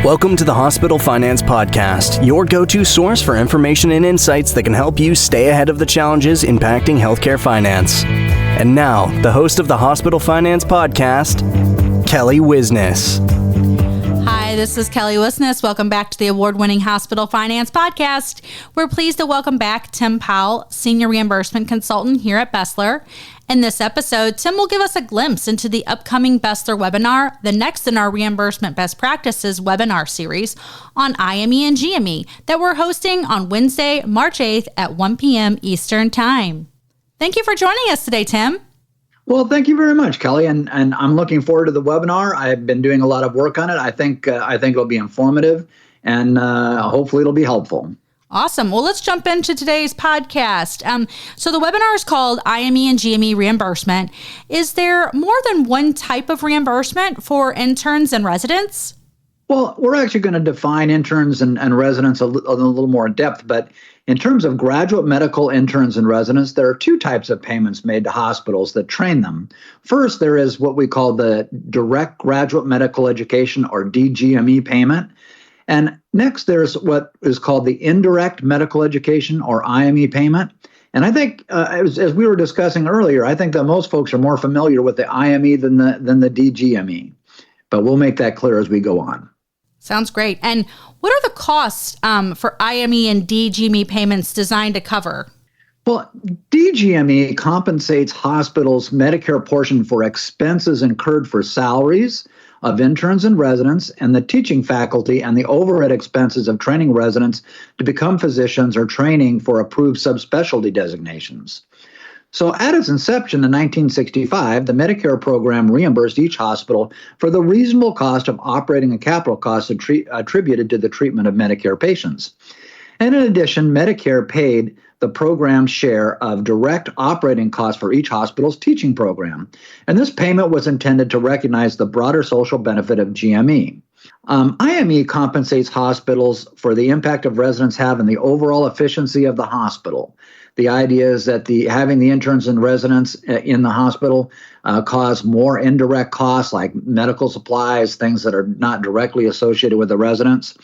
Welcome to the Hospital Finance Podcast, your go-to source for information and insights that can help you stay ahead of the challenges impacting healthcare finance. And now, the host of the Hospital Finance Podcast, Kelly Wisness. Hi, this is Kelly Wisness. Welcome back to the award-winning Hospital Finance Podcast. We're pleased to welcome back Tim Powell, Senior Reimbursement Consultant here at Besler. In this episode, Tim will give us a glimpse into the upcoming Besler webinar, the next in our Reimbursement Best Practices webinar series on IME and GME that we're hosting on Wednesday, March 8th at 1 p.m. Eastern Time. Thank you for joining us today, Tim. Well, thank you very much, Kelly, and I'm looking forward to the webinar. I've been doing a lot of work on it. I think it'll be informative, and hopefully it'll be helpful. Awesome. Well, let's jump into today's podcast. So the webinar is called IME and GME reimbursement. Is there more than one type of reimbursement for interns and residents? Well, we're actually going to define interns and residents a little more in depth, but in terms of graduate medical interns and residents, there are two types of payments made to hospitals that train them. First, there is what we call the direct graduate medical education, or DGME payment. And next, there's what is called the indirect medical education, or IME payment. And I think, as we were discussing earlier, I think that most folks are more familiar with the IME than the DGME. But we'll make that clear as we go on. Sounds great. And what are the costs for IME and DGME payments designed to cover? Well, DGME compensates hospitals' Medicare portion for expenses incurred for salaries of interns and residents and the teaching faculty and the overhead expenses of training residents to become physicians or training for approved subspecialty designations. So at its inception in 1965, the Medicare program reimbursed each hospital for the reasonable cost of operating and capital costs attributed to the treatment of Medicare patients. And in addition, Medicare paid the program's share of direct operating costs for each hospital's teaching program. And this payment was intended to recognize the broader social benefit of GME. IME compensates hospitals for the impact of residents have on the overall efficiency of the hospital. The idea is that having the interns and residents in the hospital cause more indirect costs like medical supplies, things that are not directly associated with the residents.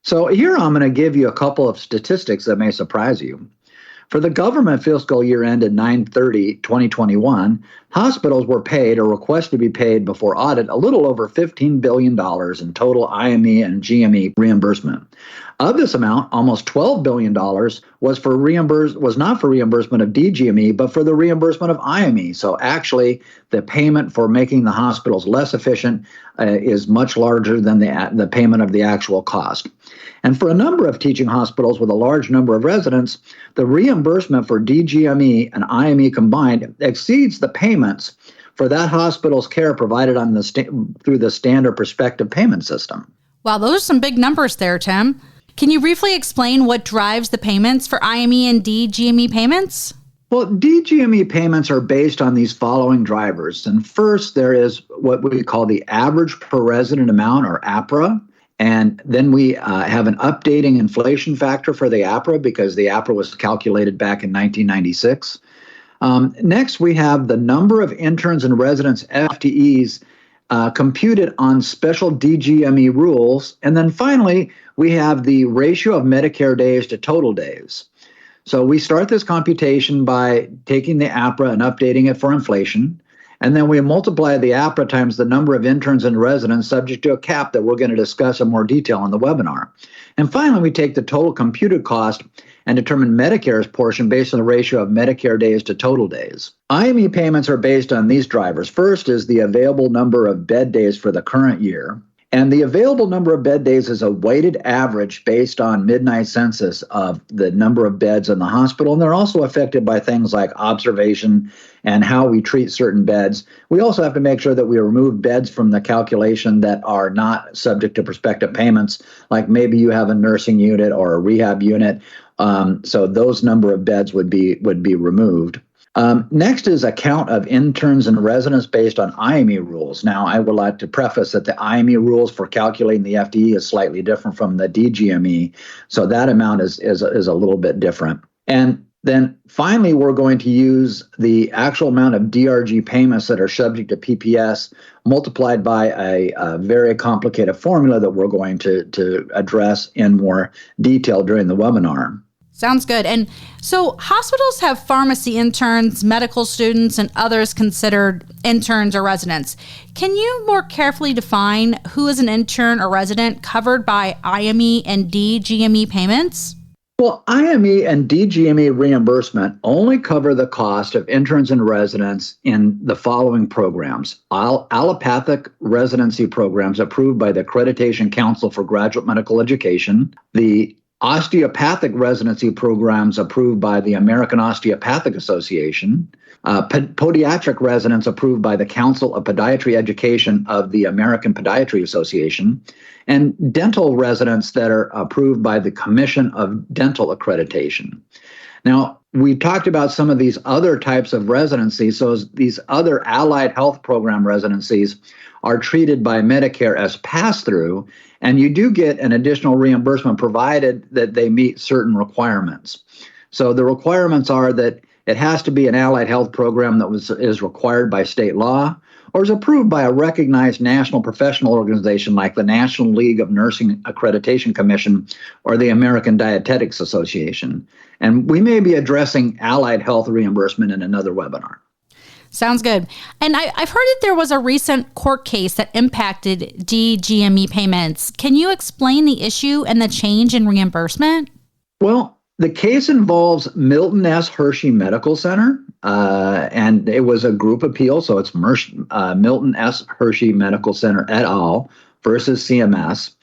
So here I'm going to give you a couple of statistics that may surprise you. For the government fiscal year ended 9/30/2021, hospitals were paid or requested to be paid before audit a little over $15 billion in total IME and GME reimbursement. Of this amount, almost $12 billion was not for reimbursement of DGME, but for the reimbursement of IME. So actually, the payment for making the hospitals less efficient is much larger than the payment of the actual cost. And for a number of teaching hospitals with a large number of residents, the reimbursement for DGME and IME combined exceeds the payments for that hospital's care provided through the standard prospective payment system. Wow, those are some big numbers there, Tim. Can you briefly explain what drives the payments for IME and DGME payments? Well, DGME payments are based on these following drivers. And first, there is what we call the average per resident amount, or APRA. And then we have an updating inflation factor for the APRA because the APRA was calculated back in 1996. Next, we have the number of interns and residents, FTEs, computed on special DGME rules. And then finally, we have the ratio of Medicare days to total days. So we start this computation by taking the APRA and updating it for inflation. And then we multiply the APRA times the number of interns and residents subject to a cap that we're going to discuss in more detail in the webinar. And finally, we take the total computed cost and determine Medicare's portion based on the ratio of Medicare days to total days. IME payments are based on these drivers. First is the available number of bed days for the current year. And the available number of bed days is a weighted average based on midnight census of the number of beds in the hospital. And they're also affected by things like observation and how we treat certain beds. We also have to make sure that we remove beds from the calculation that are not subject to prospective payments, like maybe you have a nursing unit or a rehab unit. So those number of beds would be removed. Next is a count of interns and residents based on IME rules. Now, I would like to preface that the IME rules for calculating the FTE is slightly different from the DGME, so that amount is a little bit different. And Then finally, we're going to use the actual amount of DRG payments that are subject to PPS multiplied by a very complicated formula that we're going to address in more detail during the webinar. Sounds good. And so hospitals have pharmacy interns, medical students, and others considered interns or residents. Can you more carefully define who is an intern or resident covered by IME and GME payments? Well, IME and GME reimbursement only cover the cost of interns and residents in the following programs: allopathic residency programs approved by the Accreditation Council for Graduate Medical Education, the osteopathic residency programs approved by the American Osteopathic Association, podiatric residents approved by the Council of Podiatry Education of the American Podiatry Association, and dental residents that are approved by the Commission of Dental Accreditation. Now, we talked about some of these other types of residencies. So these other allied health program residencies are treated by Medicare as pass-through, and you do get an additional reimbursement provided that they meet certain requirements. So the requirements are that it has to be an allied health program that is required by state law or is approved by a recognized national professional organization like the National League of Nursing Accreditation Commission or the American Dietetics Association. And we may be addressing allied health reimbursement in another webinar. Sounds good. And I've heard that there was a recent court case that impacted GME payments. Can you explain the issue and the change in reimbursement? Well, the case involves Milton S. Hershey Medical Center, and it was a group appeal, so it's Milton S. Hershey Medical Center et al. Versus CMS.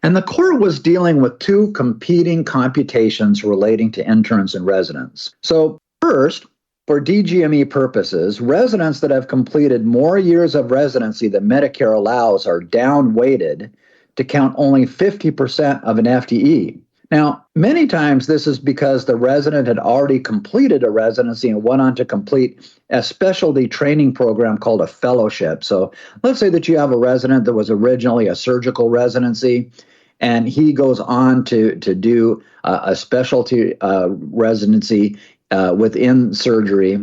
And the court was dealing with two competing computations relating to interns and residents. So first, for GME purposes, residents that have completed more years of residency than Medicare allows are down-weighted to count only 50% of an FTE. Now, many times this is because the resident had already completed a residency and went on to complete a specialty training program called a fellowship. So let's say that you have a resident that was originally a surgical residency, and he goes on to do a specialty residency within surgery.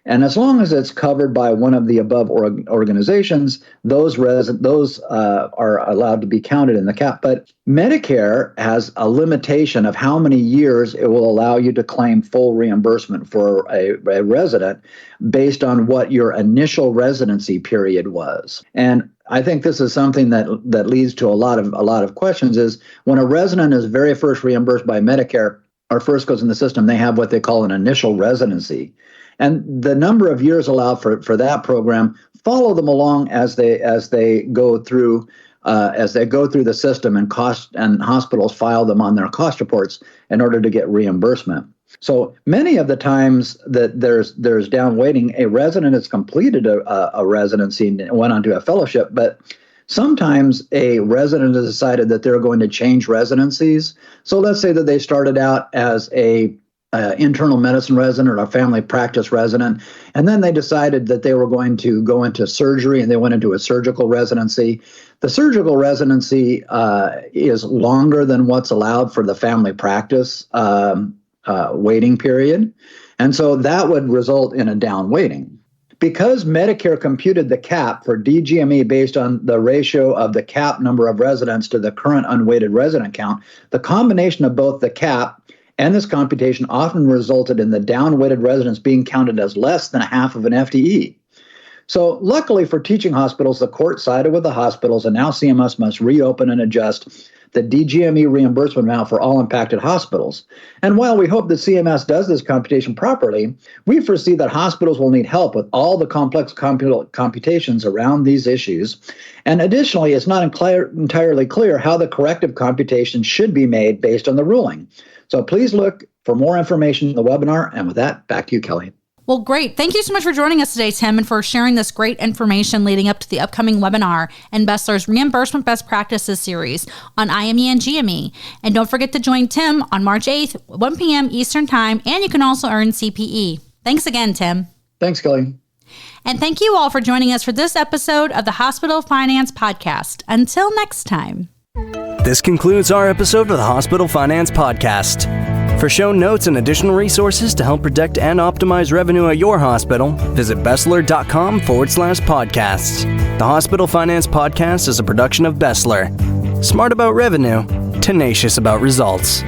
And as long as it's covered by one of the above organizations, those are allowed to be counted in the cap. But Medicare has a limitation of how many years it will allow you to claim full reimbursement for a resident based on what your initial residency period was. And I think this is something that leads to a lot of questions. Is when a resident is very first reimbursed by Medicare or first goes in the system, they have what they call an initial residency. And the number of years allowed for that program follow them along as they go through the system, and hospitals file them on their cost reports in order to get reimbursement. So many of the times that there's down waiting, a resident has completed a residency and went on to a fellowship, but sometimes a resident has decided that they're going to change residencies. So let's say that they started out as a internal medicine resident or a family practice resident, and then they decided that they were going to go into surgery, and they went into a surgical residency. The surgical residency is longer than what's allowed for the family practice waiting period, and so that would result in a down waiting. Because Medicare computed the cap for GME based on the ratio of the cap number of residents to the current unweighted resident count, the combination of both the cap and this computation often resulted in the down-weighted residents being counted as less than half of an FTE. So luckily for teaching hospitals, the court sided with the hospitals, and now CMS must reopen and adjust the GME reimbursement amount for all impacted hospitals. And while we hope that CMS does this computation properly, we foresee that hospitals will need help with all the complex computations around these issues. And additionally, it's not entirely clear how the corrective computation should be made based on the ruling. So please look for more information in the webinar. And with that, back to you, Kelly. Well, great. Thank you so much for joining us today, Tim, and for sharing this great information leading up to the upcoming webinar in Besler's Reimbursement Best Practices series on IME and GME. And don't forget to join Tim on March 8th, 1 p.m. Eastern Time, and you can also earn CPE. Thanks again, Tim. Thanks, Kelly. And thank you all for joining us for this episode of the Hospital Finance Podcast. Until next time. This concludes our episode of the Hospital Finance Podcast. For show notes and additional resources to help protect and optimize revenue at your hospital, visit Besler.com/podcasts. The Hospital Finance Podcast is a production of Besler. Smart about revenue, tenacious about results.